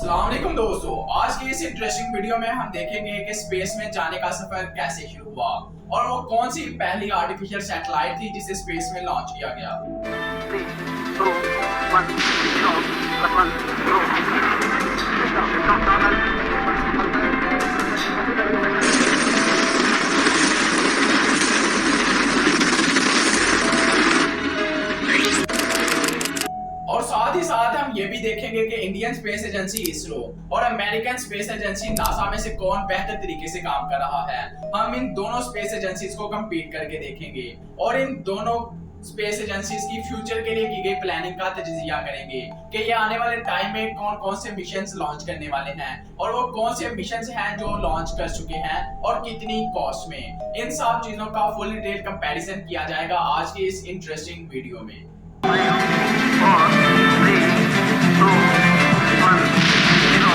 अस्सलाम वालेकुम दोस्तों, आज की इस इंटरेस्टिंग वीडियो में हम देखेंगे कि स्पेस में जाने का सफर कैसे शुरू हुआ और वो कौन सी पहली आर्टिफिशियल सैटेलाइट थी जिसे स्पेस में लॉन्च किया गया। 3, 2, 1, 0, और साथ ही साथ हम ये भी देखेंगे कि इंडियन स्पेस एजेंसी इसरो और अमेरिकन स्पेस एजेंसी नासा में से कौन बेहतर तरीके से काम कर रहा है। हम इन दोनों स्पेस एजेंसीज को कंपीट करके देखेंगे और इन दोनों स्पेस एजेंसीज की फ्यूचर के लिए की गई प्लानिंग का तजिया करेंगे कि ये आने वाले टाइम में कौन कौन से मिशंस लॉन्च करने वाले हैं और वो कौन से मिशंस हैं जो लॉन्च कर चुके हैं और कितनी कॉस्ट में। इन सब चीजों का फुल डिटेल कंपैरिजन किया जाएगा आज की इस इंटरेस्टिंग वीडियो में। 4, 3, 2, 1, 0.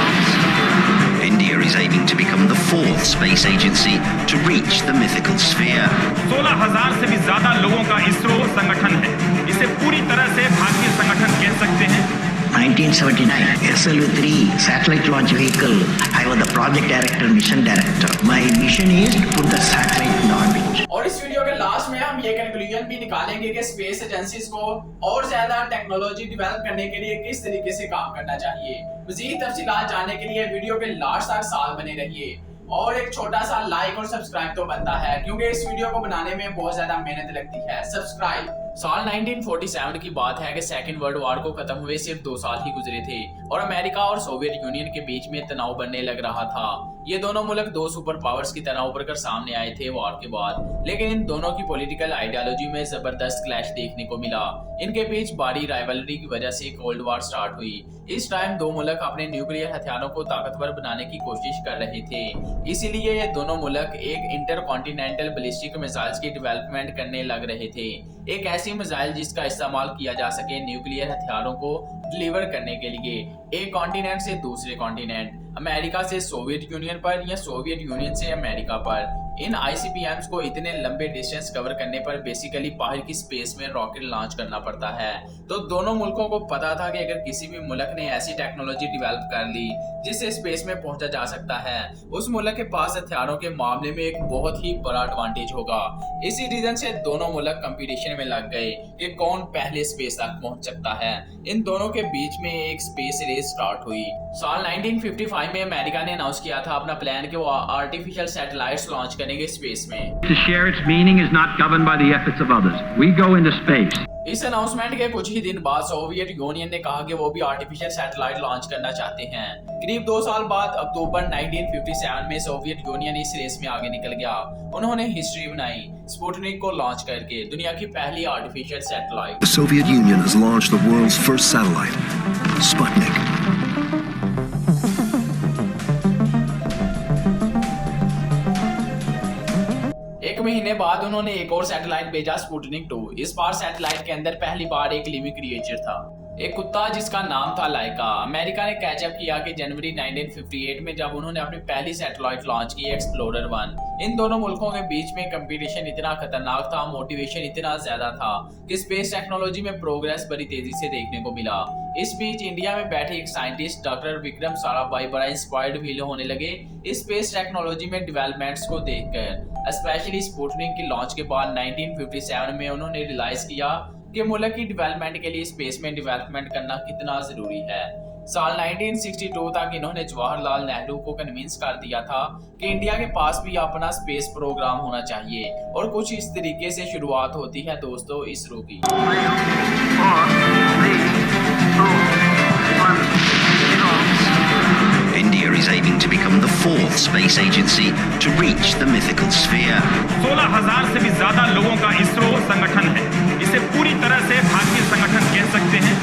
India is aiming to become the fourth space agency to reach the mythical sphere. 16,000 से भी ज्यादा लोगों का इसरो संगठन है। इसे पूरी तरह से भारतीय संगठन कह सकते हैं। 1979 SLV-3 satellite launch vehicle. I was the project director, mission director. My mission is to put the satellite in orbit. और इस वीडियो के लास्ट में हम ये कंक्लूजन भी निकालेंगे कि स्पेस एजेंसीज को और ज्यादा टेक्नोलॉजी डेवलप करने के लिए किस तरीके से काम करना चाहिए। मजीद तफसीलात जानने के लिए वीडियो के लास्ट तक साथ बने रहिए और एक छोटा सा लाइक और सब्सक्राइब तो बनता है क्योंकि इस वीडियो को बनाने में बहुत ज्यादा मेहनत लगती है। सब्सक्राइब। साल 1947 की बात है कि सेकेंड वर्ल्ड वॉर को खत्म हुए सिर्फ 2 साल ही गुजरे थे और अमेरिका और सोवियत यूनियन के बीच में तनाव बढ़ने लग रहा था। ये दोनों मुल्क 2 सुपर पावर्स की तरह उभर कर सामने आए थे वॉर के बाद, लेकिन इन दोनों की पॉलिटिकल आइडियोलॉजी में जबरदस्त क्लैश देखने को मिला। इनके बीच बड़ी राइवलरी की वजह से कोल्ड वॉर स्टार्ट हुई। इस टाइम 2 मुल्क अपने न्यूक्लियर हथियारों को ताकतवर बनाने की कोशिश कर रहे थे, इसीलिए ये दोनों मुल्क एक इंटरकॉन्टिनेंटल बैलिस्टिक मिसाइल्स की डेवलपमेंट करने लग रहे थे। एक ऐसी मिसाइल जिसका इस्तेमाल किया जा सके न्यूक्लियर हथियारों को डिलीवर करने के लिए एक कॉन्टिनेंट से दूसरे कॉन्टिनेंट, अमेरिका से सोवियत यूनियन पर या सोवियत यूनियन से अमेरिका पर। इन ICBMs को इतने लंबे डिस्टेंस कवर करने पर बेसिकली बाहर की स्पेस में रॉकेट लॉन्च करना पड़ता है। तो दोनों मुल्कों को पता था कि अगर किसी भी मुल्क ने ऐसी टेक्नोलॉजी डेवलप कर ली जिससे स्पेस में पहुंचा जा सकता है, उस मुल्क के पास हथियारों के मामले में एक बहुत ही बड़ा एडवांटेज होगा। इसी रीजन से दोनों मुल्क कंपटीशन में लग गए कि कौन पहले स्पेस तक पहुंच सकता है। इन दोनों के बीच में एक स्पेस रेस स्टार्ट हुई। साल 1955 में अमेरिका ने अनाउंस किया था अपना प्लान कि वो आर्टिफिशियल सैटेलाइट्स लॉन्च करेंगे स्पेस में। To share its meaning is not governed by the efforts of others. We go into space. इस अनाउंसमेंट के कुछ ही दिन बाद सोवियत यूनियन ने कहा कि वो भी आर्टिफिशियल सैटेलाइट लॉन्च करना चाहते हैं। करीब 2 साल बाद अक्टूबर 1957 में सोवियत यूनियन इस रेस में आगे निकल गया। उन्होंने हिस्ट्री बनाई स्पुतनिक को लॉन्च करके, दुनिया की पहली artificial satellite. The Soviet Union has launched the world's first satellite, Sputnik. एक महीने बाद उन्होंने एक और सैटेलाइट भेजा स्पुतनिक 2। इस बार सैटेलाइट के अंदर पहली बार एक लिविंग क्रिएचर था, एक कुत्ता जिसका नाम था लाइका। अमेरिका ने कैचअप किया कि जनवरी 1958 में जब उन्होंने अपनी पहली सैटेलाइट लॉन्च की एक्सप्लोरर 1। इन दोनों मुल्कों के बीच में कंपटीशन इतना खतरनाक था, मोटिवेशन इतना ज्यादा था कि स्पेस टेक्नोलॉजी में प्रोग्रेस बड़ी तेजी से देखने को मिला। इस बीच इंडिया में बैठे एक साइंटिस्ट डॉक्टर विक्रम साराभाई बड़ा इंस्पायर्ड फील होने लगे इस स्पेस टेक्नोलॉजी में डेवलपमेंट्स को देखकर। स्पेशली स्पुतनिक की लॉन्च के बाद 1957 में उन्होंने रियलाइज किया कि मुल्क की डेवलपमेंट के लिए स्पेस में डेवलपमेंट करना कितना जरूरी है। साल 1962 तक इन्होंने जवाहरलाल नेहरू को कन्विंस कर दिया था कि इंडिया के पास भी अपना स्पेस प्रोग्राम होना चाहिए और कुछ इस तरीके से शुरुआत होती है दोस्तों इसरो की। 5, 4, 3, 2, 1, 0. India is aiming to become the fourth space agency to reach the mythical sphere. 16,000 से भी ज्यादा लोगों का इसरो संगठन है। इसे पूरी तरह से भारतीय संगठन कह सकते हैं।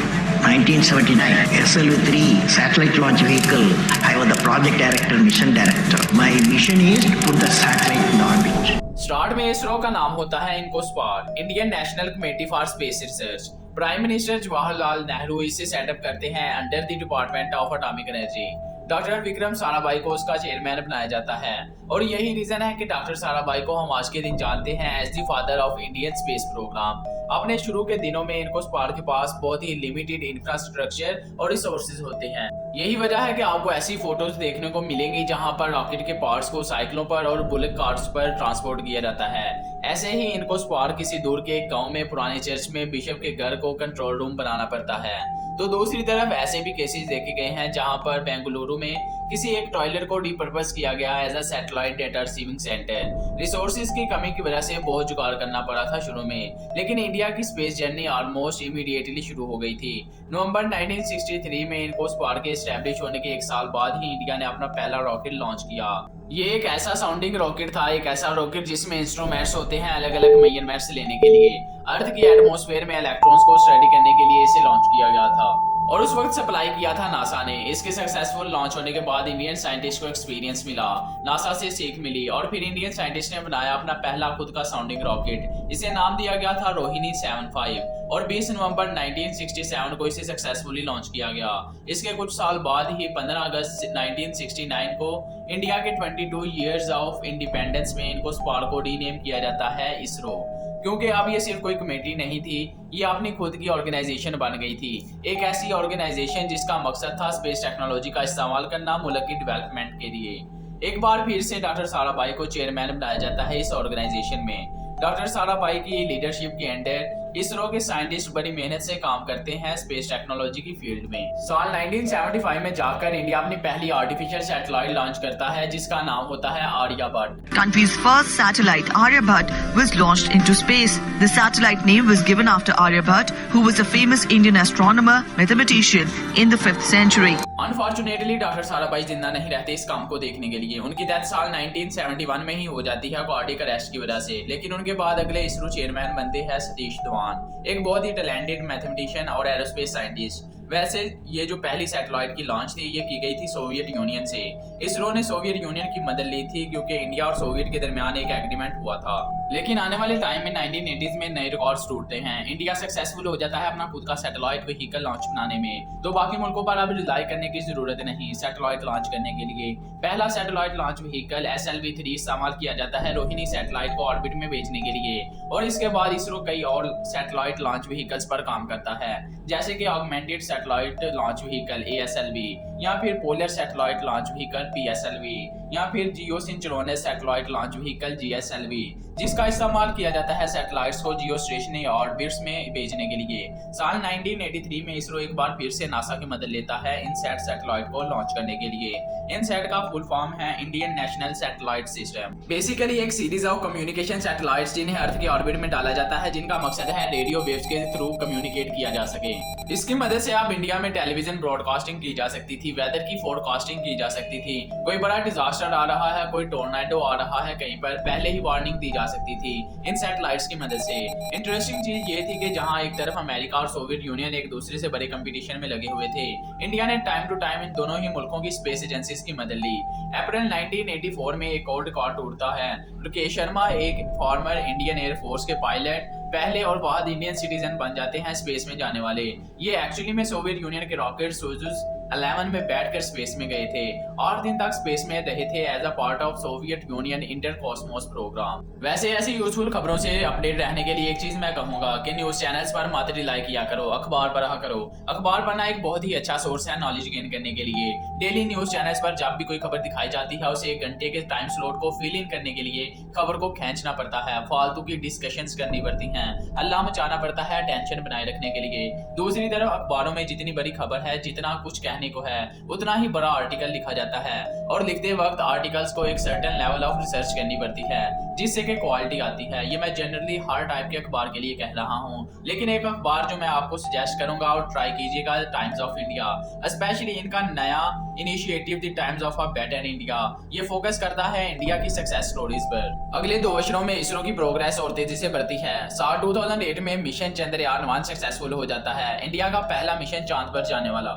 1979 SLV-3 satellite launch vehicle. I was the project director, mission director. My mission is to put the satellite in orbit. Start में इसरो का नाम होता है INCOSPAR, Indian National Committee for Space Research. Prime minister Jawaharlal Nehru इसे setup करते हैं under the Department of Atomic Energy. Doctor Vikram Sarabhai को उसका चेयरमैन बनाया जाता है और यही रीजन है कि डॉक्टर साराभाई को हम आज के दिन जानते हैं as the father of Indian space programme. अपने शुरू के दिनों में इनकोस्पार के पास बहुत ही लिमिटेड इंफ्रास्ट्रक्चर और रिसोर्सेज होते हैं। यही वजह है कि आपको ऐसी फोटोज देखने को मिलेंगी जहां पर रॉकेट के पार्ट्स को साइकिलों पर और बुलेट कार्ट्स पर ट्रांसपोर्ट किया जाता है। ऐसे ही इनको स्पार किसी दूर के एक गांव में पुराने चर्च में बिशप के घर को कंट्रोल रूम बनाना पड़ता है। तो दूसरी तरफ ऐसे भी केसेस देखे गए हैं जहां पर बेंगलुरु में किसी एक टॉयलेट को रिपर्पस किया गया as a satellite data receiving centre. Resources की कमी की वजह से बहुत जुगाड़ करना पड़ा था शुरू में, लेकिन इंडिया की स्पेस जर्नी ऑलमोस्ट इमीडिएटली शुरू हो गई थी। नवंबर 1963 में इनको स्पार के एस्टैब्लिश होने के 1 साल बाद ही इंडिया ने अपना पहला रॉकेट लॉन्च किया। ये एक ऐसा साउंडिंग रॉकेट था, एक ऐसा रॉकेट जिसमें इंस्ट्रूमेंट्स होते हैं अलग अलग मेजरमेंट्स लेने के लिए। अर्थ की एटमॉस्फेयर में इलेक्ट्रॉन्स को स्टडी करने के लिए इसे लॉन्च किया गया था और उस वक्त सप्लाई किया था नासा ने। इसके सक्सेसफुल लॉन्च होने के बाद इंडियन साइंटिस्ट को एक्सपीरियंस मिला, नासा से सीख मिली और फिर इंडियन साइंटिस्ट ने बनाया अपना पहला खुद का साउंडिंग रॉकेट। इसे नाम दिया गया था रोहिणी 75 और 20 नवंबर 1967 को इसे सक्सेसफुली लॉन्च किया गया। इसके कुछ साल बाद ही 15 अगस्त 1969 को इंडिया के 22 ईयर्स ऑफ इंडिपेंडेंस में इनको स्पार को रीनेम किया जाता है इसरो, क्योंकि अब ये सिर्फ कोई कमेटी नहीं थी, ये अपनी खुद की ऑर्गेनाइजेशन बन गई थी। एक ऐसी ऑर्गेनाइजेशन जिसका मकसद था स्पेस टेक्नोलॉजी का इस्तेमाल करना मुल्क की डेवलपमेंट के लिए। एक बार फिर से डॉक्टर साराभाई को चेयरमैन बनाया जाता है इस ऑर्गेनाइजेशन में। डॉक्टर साराभाई की लीडरशिप के अंडर इसरो के साइंटिस्ट बड़ी मेहनत से काम करते हैं स्पेस टेक्नोलॉजी की फील्ड में। साल 1975 में जाकर इंडिया अपनी पहली आर्टिफिशियल सैटेलाइट लॉन्च करता है जिसका नाम होता है Aryabhata. Country's first satellite, Aryabhat, was launched into space. The satellite name was given after Aryabhat, who was a famous Indian astronomer, mathematician in the 5th century. Unfortunately doctor Sarabhai जिंदा नहीं रहते इस काम को देखने के लिए। उनकी डेथ साल 1971 में ही हो जाती है कार्डियक अरेस्ट की वजह से। लेकिन उनके बाद अगले इसरो चेयरमैन बनते हैं सतीश धवन, एक बहुत ही टैलेंटेड मैथमेटिशियन और एरोस्पेस साइंटिस्ट। वैसे ये जो पहली सैटेलाइट की लॉन्च थी ये की गई थी सोवियत यूनियन से। इसरो ने सोवियत यूनियन की मदद ली थी क्योंकि इंडिया और सोवियत के दरमियान एक एग्रीमेंट हुआ था। लेकिन आने वाले टाइम में 1980s में नए रिकॉर्ड्स टूटते हैं। इंडिया सक्सेसफुल हो जाता है अपना खुद का सैटेलाइट व्हीकल लॉन्च बनाने में, तो बाकी मुल्कों पर अब रिलाई करने की जरूरत नहीं सैटेलाइट लॉन्च करने के लिए। पहला सैटेलाइट लॉन्च व्हीकल SLV-3 इस्तेमाल किया जाता है रोहिणी सैटेलाइट को ऑर्बिट में भेजने के लिए, और इसके बाद इसरो कई और सैटेलाइट लॉन्च व्हीकल्स पर काम करता है, जैसे कि augmented satellite launch vehicle ASLV, या फिर polar satellite launch vehicle PSLV, या फिर geosynchronous satellite launch vehicle GSLV, जिसका इस्तेमाल किया जाता है सैटेलाइट्स को जियो स्टेशनरी ऑर्बिट्स में भेजने के लिए। साल 1983 में इसरो एक बार फिर से नासा की मदद लेता है इनसैट सैटेलाइट को लॉन्च करने के लिए। इनसैट का फुल फॉर्म है Indian national satellite system. Basically एक सीरीज ऑफ कम्युनिकेशन सैटेलाइट्स जिन्हें अर्थ के ऑर्बिट में डाला जाता है, जिनका मकसद है रेडियो वेव्स के थ्रू कम्युनिकेट किया जा सके। इसकी मदद से अब इंडिया में टेलीविजन ब्रॉडकास्टिंग की जा सकती थी, वेदर की फोरकास्टिंग की जा सकती थी, कोई बड़ा डिजास्टर आ रहा है, कोई टोर्नाडो आ रहा है कहीं पर, पहले ही वार्निंग दी जा सकती थी इन सैटेलाइट्स की मदद से। इंटरेस्टिंग चीज ये थी कि जहां एक तरफ अमेरिका और सोवियत यूनियन एक दूसरे से बड़े कंपटीशन में लगे हुए थे, इंडिया ने टाइम टू टाइम इन दोनों ही मुल्कों की स्पेस एजेंसीज की मदद ली। अप्रैल 1984 में एक और रिकॉर्ड टूटता है। राकेश शर्मा, एक फॉर्मर इंडियन एयरफोर्स के पायलट, पहले और बाद इंडियन सिटीजन बन जाते हैं स्पेस में जाने वाले। ये एक्चुअली में सोवियत यूनियन के रॉकेट सोयुज 11 में बैठकर स्पेस में गए थे, 8 दिन तक स्पेस में रहे थे as a part of Soviet Union Intercosmos programme. वैसे ऐसी यूजफुल खबरों से अपडेट रहने के लिए एक चीज मैं कहूंगा कि न्यूज चैनल्स पर मत रिलाई किया करो, अखबार पढ़ा करो। अखबार पढ़ना एक बहुत ही अच्छा सोर्स है नॉलेज गेन करने के लिए। डेली न्यूज चैनल्स पर जब भी कोई खबर दिखाई जाती है उसे 1 घंटे के टाइम स्लॉट को फिल इन करने के लिए खबर को खींचना पड़ता है, फालतू की डिस्कशंस करनी पड़ती हैं, हल्ला मचाना पड़ता है टेंशन बनाए रखने के लिए। दूसरी तरफ अखबारों में जितनी बड़ी खबर है, जितना कुछ कहने को है, उतना ही बड़ा आर्टिकल लिखा जाता है, और लिखते वक्त आर्टिकल्स को एक सर्टेन लेवल ऑफ रिसर्च करनी पड़ती है जिससे कि क्वालिटी आती है। ये मैं जनरली हर टाइप के अखबार के लिए कह रहा हूँ, लेकिन एक अखबार जो मैं आपको सजेस्ट करूंगा और ट्राई कीजिएगा, टाइम्स ऑफ इंडिया, स्पेशली इनका नया initiative the times of a better India. ये फोकस करता है इंडिया की सक्सेस स्टोरीज पर। अगले 2 वर्षों में इसरो की प्रोग्रेस और तेजी से बढ़ती है। साल 2008 में मिशन चंद्रयान-1 सक्सेसफुल हो जाता है, इंडिया का पहला मिशन चांद पर जाने वाला।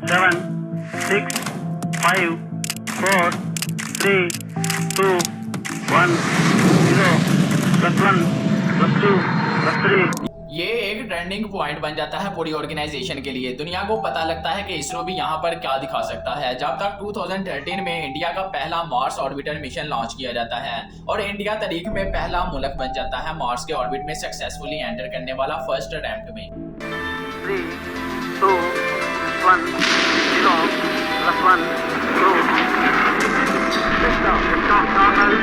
7, 6, 5, 4, 3, 2, 1, 0, +1, +2, +3। ये एक ट्रेंडिंग पॉइंट बन जाता है पूरी ऑर्गेनाइजेशन के लिए। दुनिया को पता लगता है कि इसरो भी यहाँ पर क्या दिखा सकता है, जब तक 2013 में इंडिया का पहला मार्स ऑर्बिटर मिशन लॉन्च किया जाता है और इंडिया तारीख में पहला मुल्क बन जाता है मार्स के ऑर्बिट में सक्सेसफुली एंटर करने वाला फर्स्ट अटेम्प्ट में। 3, 2, 1, 0 +1, 2, liftoff normal.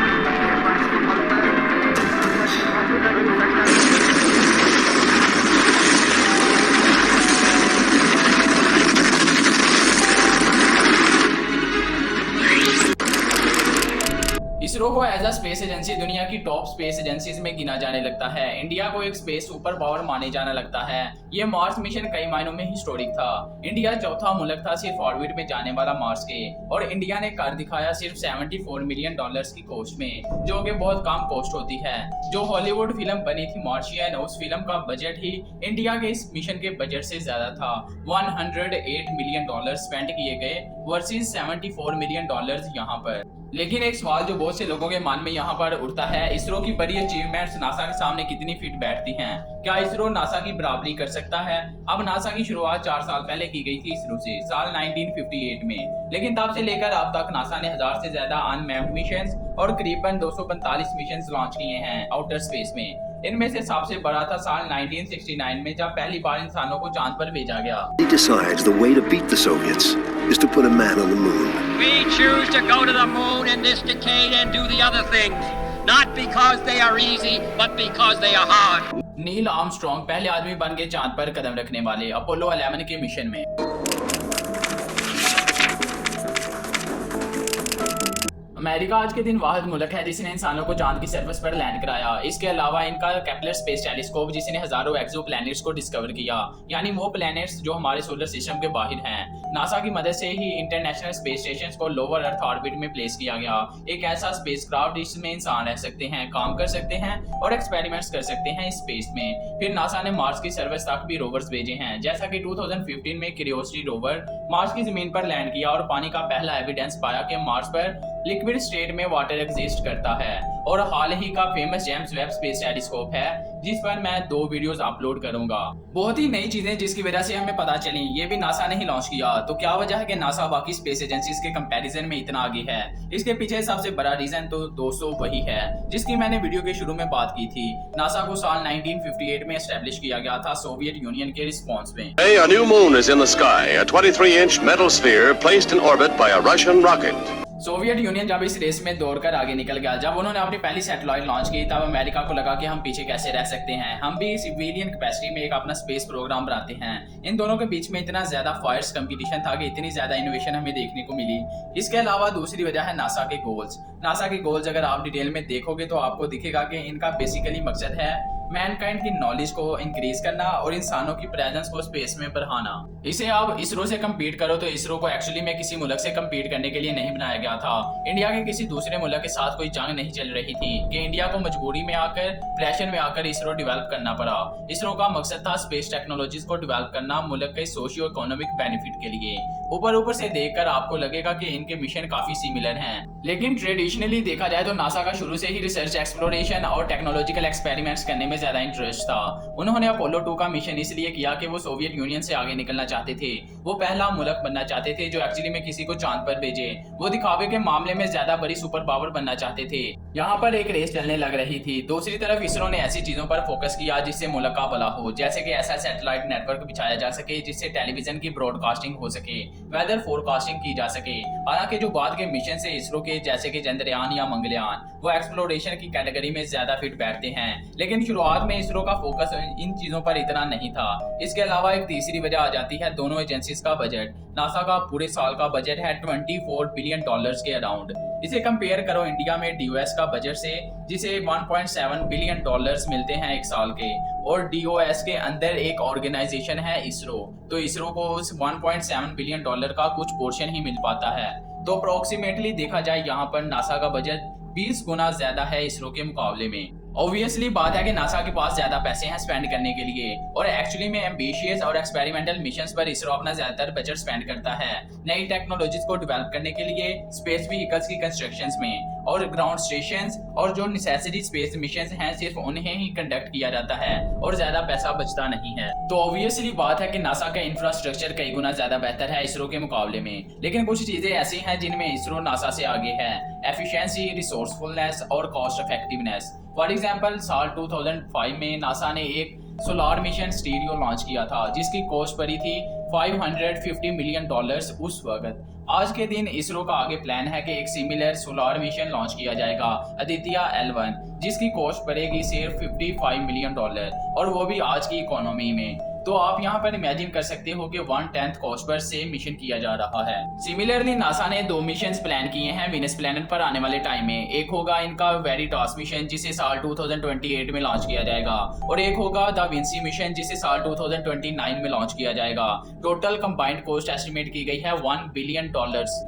इसरो को एज अ स्पेस एजेंसी दुनिया की टॉप स्पेस एजेंसीज में गिना जाने लगता है। इंडिया को एक स्पेस सुपर पावर माने जाने लगता है। ये मार्स मिशन कई मायनों में हिस्टोरिक था। इंडिया चौथा मुल्क था सिर्फ ऑर्बिट में जाने वाला मार्स के, और इंडिया ने कर दिखाया सिर्फ $74 मिलियन की कॉस्ट में, जो कि बहुत कम कॉस्ट होती है। जो हॉलीवुड फिल्म बनी थी मार्शियन, उस फिल्म का बजट ही इंडिया के इस मिशन के बजट से ज्यादा था। $108 मिलियन स्पेंड किए गए वर्सेस $74 मिलियन यहाँ पर। लेकिन एक सवाल जो बहुत से लोगों के मन में यहाँ पर उठता है, इसरो की बड़ी अचीवमेंट्स नासा के सामने कितनी फिट बैठती हैं? क्या इसरो नासा की बराबरी कर सकता है? अब नासा की शुरुआत 4 साल पहले की गई थी इसरो से, साल 1958 में, लेकिन तब से लेकर अब तक नासा ने 1000 से ज्यादा अनमैप्ड मिशंस और करीबन 245 मिशंस लॉन्च किए हैं आउटर स्पेस में। इनमें से सबसे बड़ा था साल 1969 में, जब पहली बार इंसानों को चांद पर भेजा गया। He decides the way to beat the Soviets is to put a man on the moon. We choose to go to the moon in this decade and do the other things, not because they are easy, but because they are hard. Neil Armstrong पहले आदमी बन के चांद पर कदम रखने वाले Apollo 11 के mission में। अमेरिका आज के दिन वाहिद मुल्क है जिसने इंसानों को चांद की सरफेस पर लैंड कराया। इसके अलावा इनका केपलर स्पेस टेलीस्कोप जिसने हजारों एक्सो प्लैनेट्स को डिस्कवर किया, यानी वो प्लैनेट्स जो हमारे सोलर सिस्टम के बाहर हैं। नासा की मदद से ही इंटरनेशनल स्पेस स्टेशन को लोअर अर्थ ऑर्बिट में प्लेस किया गया, एक ऐसा स्पेसक्राफ्ट जिसमें इंसान रह सकते हैं, काम कर सकते हैं और एक्सपेरिमेंट्स कर सकते हैं इस स्पेस में। फिर नासा ने मार्स की सरफेस तक भी रोवर्स भेजे हैं, जैसा कि 2015 में क्यूरियोसिटी रोवर मार्स की जमीन पर लैंड किया और पानी का पहला एविडेंस पाया कि मार्स पर लिक्विड स्टेट में वाटर एग्जिस्ट करता है। और हाल ही का famous James Webb space telescope है जिस पर मैं 2 वीडियोस अपलोड करूंगा। बहुत ही नई चीजें जिसकी वजह से हमें पता चली, ये भी नासा ने ही लॉन्च किया। तो क्या वजह है कि नासा बाकी स्पेस एजेंसीज के कंपैरिजन में इतना आगे है? इसके पीछे सबसे बड़ा रीजन तो दोस्तों वही है जिसकी मैंने वीडियो के शुरू में बात की थी। नासा को साल 1958 में एस्टेब्लिश किया गया था सोवियत यूनियन के रिस्पॉन्स में। Today, a new moon is in the sky, a 23-inch metal sphere placed in orbit by a Russian rocket. Soviet union जब इस रेस में दौड़कर आगे निकल गया, जब उन्होंने अपनी पहली सैटेलाइट लॉन्च की, तब अमेरिका को लगा कि हम पीछे कैसे रह सकते हैं, हम भी सिविलियन कैपेसिटी में एक अपना स्पेस प्रोग्राम बनाते हैं। इन दोनों के बीच में इतना ज्यादा फायर्स कंपटीशन था कि इतनी ज्यादा इनोवेशन हमें देखने को मिली। इसके अलावा दूसरी वजह है नासा के गोल्स। नासा के गोल्स अगर आप डिटेल में देखोगे तो आपको दिखेगा कि इनका बेसिकली मकसद है मैनकाइंड की नॉलेज को इंक्रीज करना और इंसानों की प्रेजेंस को स्पेस में बढ़ाना। इसे आप इसरो से कम्पीट करो तो इसरो को एक्चुअली में किसी मुल्क से कम्पीट करने के लिए नहीं बनाया गया था। इंडिया के किसी दूसरे मुल्क के साथ कोई जंग नहीं चल रही थी कि इंडिया को मजबूरी में आकर, प्रेशर में आकर इसरो डेवलप करना पड़ा। इसरो का मकसद था स्पेस टेक्नोलॉजीज को डेवलप करना मुल्क के सोशियो इकोनॉमिक बेनिफिट के लिए। ऊपर से देखकर आपको लगेगा कि इनके मिशन काफी सिमिलर हैं, लेकिन ट्रेडिशनली देखा जाए तो नासा का शुरू से ही रिसर्च, एक्सप्लोरेशन और टेक्नोलॉजिकल एक्सपेरिमेंट्स करने में ज्यादा इंटरेस्ट था। उन्होंने अपोलो 2 का मिशन इसलिए किया कि वो सोवियत यूनियन से आगे निकलना चाहते थे। वो पहला मुल्क बनना चाहते थे जो एक्चुअली में किसी को चांद पर भेजे। वो दिखावे के मामले में ज्यादा बड़ी सुपर पावर बनना चाहते थे। यहाँ पर एक रेस चलने लग रही थी। दूसरी तरफ इसरो ने ऐसी चीजों पर फोकस किया जिससे मुल्क का भला हो, जैसे कि ऐसा सैटेलाइट नेटवर्क बिछाया जा सके जिससे टेलीविजन की ब्रॉडकास्टिंग हो सके, वेदर फोरकास्टिंग की जा सके। हालांकि जो बाद के मिशन से इसरो के जैसे कि चंद्रयान या मंगलयान, वो एक्सप्लोरेशन की कैटेगरी में ज्यादा फिट बैठते हैं, लेकिन शुरुआत में इसरो का फोकस इन चीजों पर इतना नहीं था। इसके अलावा एक तीसरी वजह आ जाती है दोनों एजेंसीज का बजट। नासा का पूरे साल का बजट है $24 बिलियन के अराउंड। इसे कंपेयर करो इंडिया में डीओएस का बजट से, जिसे $1.7 बिलियन मिलते हैं एक साल के, और डीओएस के अंदर एक ऑर्गेनाइजेशन है इसरो, तो इसरो को उस $1.7 बिलियन का कुछ पोर्शन ही मिल पाता है। तो अप्रोक्सीमेटली देखा जाए यहाँ पर नासा का बजट 20 गुना ज्यादा है इसरो के मुकाबले में। ऑब्वियसली बात है कि नासा के पास ज्यादा पैसे हैं स्पेंड करने के लिए, और एक्चुअली में एम्बिशियस और एक्सपेरिमेंटल मिशंस पर इसरो अपना ज्यादातर बजट स्पेंड करता है नई टेक्नोलॉजीज को डेवलप करने के लिए, स्पेस व्हीकल्स की कंस्ट्रक्शंस में, और ग्राउंड स्टेशंस और जो नेसेसरी स्पेस मिशंस हैं सिर्फ उन्हें ही कंडक्ट किया जाता है और ज्यादा पैसा बचता नहीं है। तो ऑब्वियसली बात है कि नासा का इंफ्रास्ट्रक्चर कई गुना ज्यादा बेहतर है इसरो के मुकाबले में, लेकिन कुछ चीजें ऐसी हैं जिनमें इसरो नासा से आगे है: एफिशिएंसी, रिसोर्सफुलनेस और कॉस्ट इफेक्टिवनेस। फॉर एग्जाम्पल साल 2005 में नासा ने एक सोलार मिशन स्टीरियो लॉन्च किया था जिसकी कॉस्ट पड़ी थी $550 मिलियन उस वक्त। आज के दिन इसरो का आगे प्लान है कि एक सिमिलर सोलर मिशन लॉन्च किया जाएगा, आदित्य L1, जिसकी कॉस्ट पड़ेगी सिर्फ $55 मिलियन और वो भी आज की इकोनॉमी में। तो आप यहाँ पर इमेजिन कर सकते हो कि 1/10 कॉस्ट पर सेम मिशन किया जा रहा है। सिमिलरली नासा ने 2 मिशन प्लान किए हैं वीनस प्लैनेट पर आने वाले टाइम में। एक होगा इनका वेरिटास मिशन जिसे साल 2028 में लॉन्च किया जाएगा और एक होगा द विंसी मिशन जिसे साल 2029 में लॉन्च किया जाएगा। टोटल कंबाइंड कॉस्ट एस्टिमेट की गई है $1 बिलियन।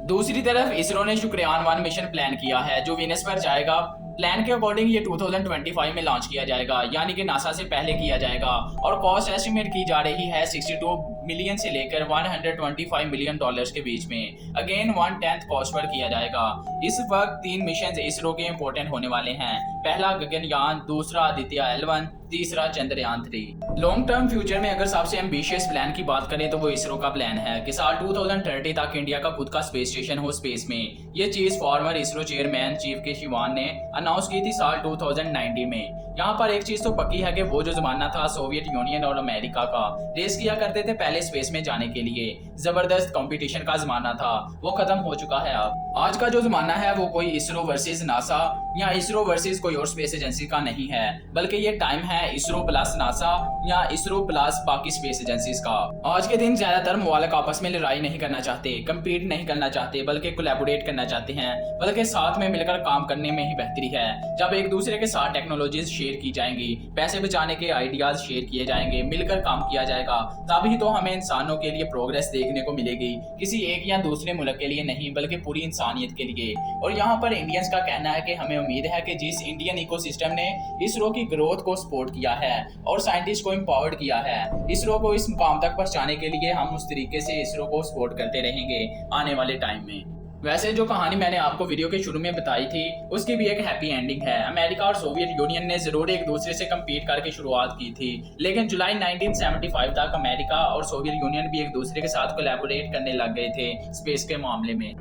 दूसरी तरफ इसरो ने शुक्रयान 1 मिशन प्लान किया है जो वीनस पर जाएगा। प्लान के अकॉर्डिंग ये 2025 में लॉन्च किया जाएगा, यानी कि नासा से पहले किया जाएगा और कॉस्ट एस्टिमेट की जा रही है 62 मिलियन से लेकर $125 मिलियन के बीच में। अगेन 1/10 कॉस्ट पर किया जाएगा। इस वक्त 3 मिशन इसरो के इंपॉर्टेंट होने वाले हैं। पहला गगनयान, दूसरा आदित्य L1, तीसरा चंद्रयान 3। लॉन्ग टर्म फ्यूचर में अगर सबसे एम्बिशियस प्लान की बात करें तो वो इसरो का प्लान है कि साल 2030 तक इंडिया का खुद का स्पेस स्टेशन हो स्पेस में। ये चीज फॉर्मर इसरो चेयरमैन चीफ के शिवान ने अनाउंस की थी साल 2019 में। यहाँ पर एक चीज तो पक्की है कि वो जो जमाना था सोवियत यूनियन और अमेरिका का रेस किया करते थे पहले स्पेस में जाने के लिए, जबरदस्त कंपटीशन का जमाना था, वो खत्म हो चुका है। अब आज का जो जमाना है वो कोई इसरो वर्सेस नासा या इसरो वर्सेस कोई और स्पेस एजेंसी का नहीं है, बल्कि ये टाइम है इसरो प्लस नासा या इसरो प्लस बाकी स्पेस एजेंसीज का। आज के दिन ज्यादातर मुवालक आपस में लड़ाई नहीं करना चाहते, कम्पीट नहीं करना चाहते, बल्कि कोलैबोरेट करना चाहते हैं, बल्कि साथ में मिलकर काम करने में ही बेहतरी है। जब एक दूसरे के साथ टेक्नोलॉजीज शेयर की जाएंगी, पैसे बचाने के आइडियाज शेयर किए जाएंगे, मिलकर काम किया जाएगा, तभी तो हमें इंसानों के लिए प्रोग्रेस देखने को मिलेगी, किसी एक या दूसरे मुल्क के लिए नहीं बल्कि पूरी इंसानियत के लिए। और यहाँ पर इंडियंस का कहना है कि हमें उम्मीद है कि जिस इंडियन इकोसिस्टम ने इसरो की ग्रोथ को सपोर्ट किया है और साइंटिस्ट को एम्पावर्ड किया है, इसरो को इस मुकाम तक पहुंचाने के लिए हम उस तरीके से इसरो को सपोर्ट करते रहेंगे आने वाले टाइम में। वैसे जो कहानी मैंने आपको वीडियो के शुरू में बताई थी उसकी भी एक हैप्पी एंडिंग है। अमेरिका और सोवियत यूनियन ने जरूर एक दूसरे से कम्पीट करके शुरुआत की थी, लेकिन जुलाई 1975 तक अमेरिका और सोवियत यूनियन भी एक दूसरे के साथ कोलैबोरेट करने लग गए थे स्पेस के मामले में।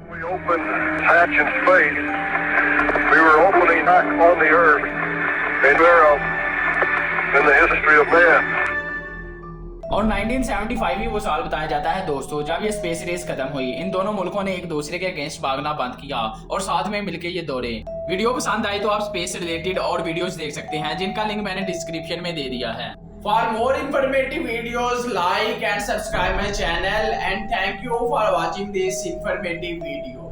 और 1975 ही वो साल बताया जाता है दोस्तों जब ये स्पेस रेस खत्म हुई। इन दोनों मुल्कों ने एक दूसरे के अगेंस्ट भागना बंद किया और साथ में मिलकर ये दौड़े। वीडियो पसंद आई तो आप स्पेस रिलेटेड और वीडियोस देख सकते हैं जिनका लिंक मैंने डिस्क्रिप्शन में दे दिया है। For more informative videos like and subscribe my channel and thank you for watching this informative video.